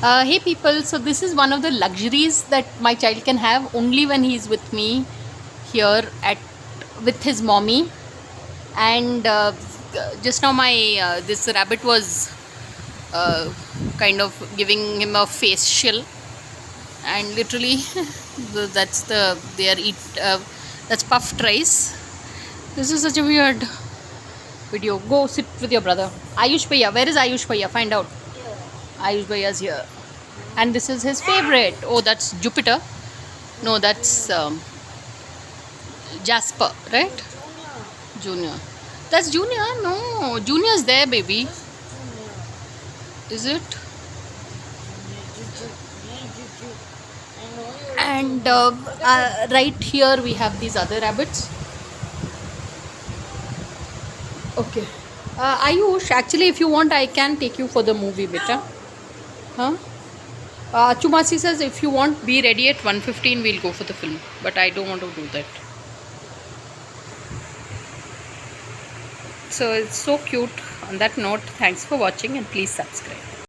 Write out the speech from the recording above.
Hey people, so this is one of the luxuries that my child can have only when he's with me here at with his mommy. And just now my this rabbit was uh, kind of giving him a facial, and literally that's the they are eat that's puffed rice. This is such a weird video. Go sit with your brother. Ayush Bhaiya, where is Ayush Bhaiya? Find out. Ayush Bhaiya's here. And this is his favorite. Oh, that's Jupiter. No, that's Jasper, right? Junior. That's Junior. No, Junior's there, baby. Is it? And right here we have these other rabbits. Okay. Ayush, actually, if you want, I can take you for the movie, beta. Huh? Chumasi says if you want, be ready at 1:15. We'll go for the film. But I don't want to do that. So it's so cute. On that note, thanks for watching and please subscribe.